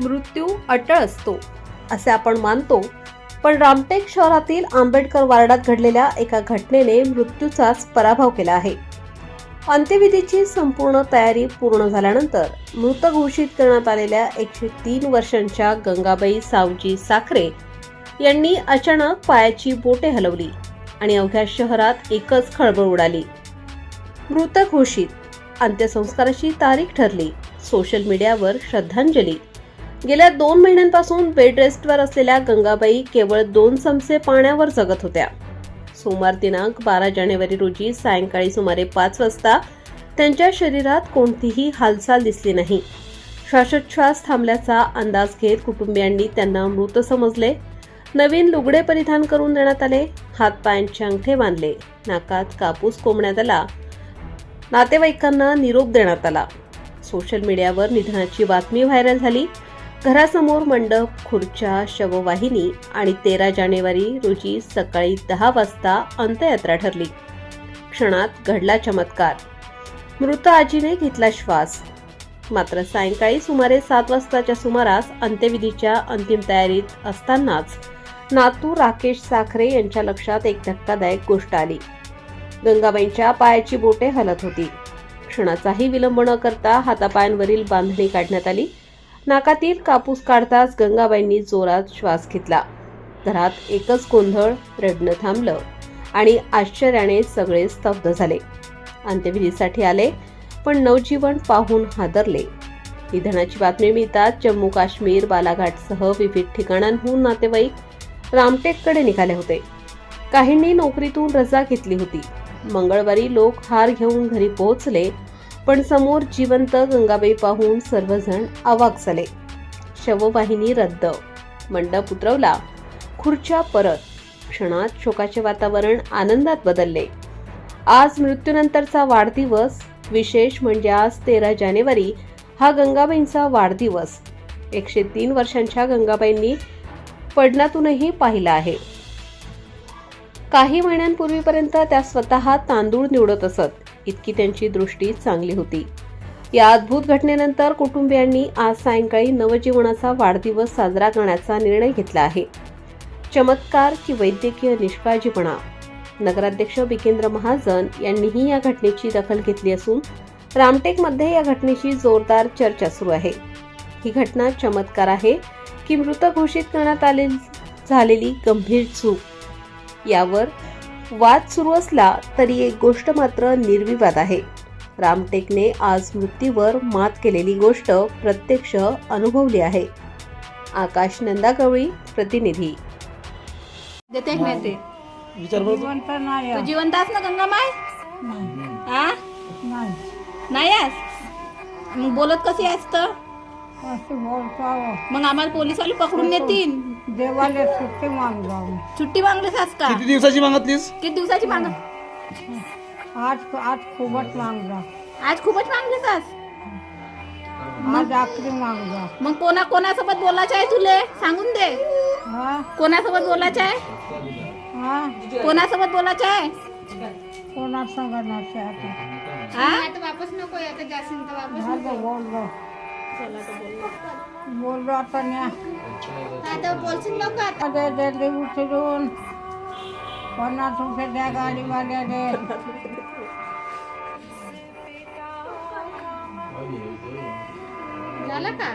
मृत्यू अटळ असतो असे आपण मानतो, पण रामटेक शहरातील आंबेडकर वार्डात घडलेल्या एका घटनेने मृत्यूचाच पराभव केला आहे. अंत्यविधीची संपूर्ण तयारी पूर्ण झाल्यानंतर मृत घोषित करण्यात आलेल्या 103 वर्षांच्या गंगाबाई सावजी साखरे यांनी अचानक पायाची बोटे हलवली आणि अवघ्या शहरात एकच खळबळ उडाली. मृत घोषित, अंत्यसंस्काराची तारीख ठरली, सोशल मीडियावर श्रद्धांजली. गेल्या 2 महिन्यांपासून बेड रेस्टवर असलेल्या गंगाबाई केवळ 2 चमचे पाण्यावर जगत होत्या. सोमवार दिनांक 12 जानेवारी रोजी सायंकाळी सुमारे 5 वाजता त्यांच्या शरीरात कोणतीही हालचाल दिसली नाही. श्वासोच्छ्वास थांबल्याचा अंदाज घेत कुटुंबियांनी त्यांना मृत समजले. नवीन लुगडे परिधान करून देण्यात आले, हातपायांचे अंगठे बांधले, नाकात कापूस कोंबण्यात आला, नातेवाईकांना निरोप देण्यात आला. सोशल मीडियावर निधनाची बातमी व्हायरल झाली. घरासमोर मंडप, खुर्च्या, शववाहिनी आणि 13 जानेवारी रोजी सकाळी 10 वाजता अंत्ययात्रा ठरली. क्षणात घडला चमत्कार. मृत आजीने घेतला श्वास. मात्र सायंकाळी सुमारे 7 वाजताच्या सुमारास अंत्यविधीच्या अंतिम तयारीत असतानाच नातू राकेश साखरे यांच्या लक्षात एक धक्कादायक गोष्ट आली. गंगाबाईंच्या पायाची बोटे हलत होती. क्षणाचाही विलंब न करता हातापायांवरील बांधणी काढण्यात आली. नाकातील कापूस काढताच गंगाबाईंनी जोरात श्वास घेतला. घरात एकच गोंधळ, रडणं थांबलं आणि आश्चर्याने सगळे स्तब्ध झाले. अंत्यविधीसाठी आले, पण नवजीवन पाहून हादरले. निधनाची बातमी मिळताच जम्मू काश्मीर, बालाघाटसह विविध ठिकाणांहून नातेवाईक रामटेककडे निघाले होते. काहींनी नोकरीतून रजा घेतली होती. मंगळवारी लोक हार घेऊन घरी पोहोचले, पण समोर जिवंत गंगाबाई पाहून सर्वजण अवाक झाले. शववाहिनी रद्द, मंडप उतरवला, खुर्च्या परत. क्षणात शोकाचे वातावरण आनंदात बदलले. आज मृत्यूनंतरचा वाढदिवस. विशेष म्हणजे आज 13 जानेवारी हा गंगाबाईंचा वाढदिवस. 103 वर्षांच्या गंगाबाईंनी पडण्यातूनही पाहिला आहे. काही महिन्यांपूर्वीपर्यंत त्या स्वतः तांदूळ निवडत असत, इतकी त्यांची दृष्टी चांगली होती. या अद्भुत घटनेनंतर कुटुंबियांनी आज सायंकाळी नवजीवनाचा वाढदिवस साजरा करण्याचा निर्णय घेतला आहे. चमत्कार की वैद्यकीय निष्काळजीपणा? नगराध्यक्ष बिकेंद्र महाजन यांनीही या घटनेची दखल घेतली असून रामटेकमध्ये या घटनेची जोरदार चर्चा सुरू आहे. ही घटना चमत्कार आहे की मृत घोषित करण्यात झालेली गंभीर चूक, यावर वाद सुरू असला तरी एक गोष्ट मात्र निर्विवाद आहे. रामटेकने आज मृत्यूवर मात केलेली गोष्ट प्रत्यक्ष अनुभवली आहे. आकाश नंदागवळी, प्रतिनिधी. तू जिवंत आहेस ना गंगामाय? नाही आहेस? मग बोलत कशी आहेस तर? मग आम्हाला पोलिसवाले पकडून नेतील. देवाला सुट्टी मागला. सुट्टी मागलीस आज का? किती दिवसाची मागतलीस? किती दिवसाची माग? आज खूपच मागला. आज खूपच मागलीस आज? आज आखरी मागला. मग कोणासोबत बोलायचं आहे तुले? सांगून दे. कोणासोबत बोलायचं आहे? कोणासोबत बोलायचं आहे? कोणा सांगण्याचे आता? आता वापस नको आता जाशील तर वापस बोललो आता न्या. आता बोलशील नको आता. जल्दी उचलून 50 रुपये द्या गाडीवाल्याने. झालं का?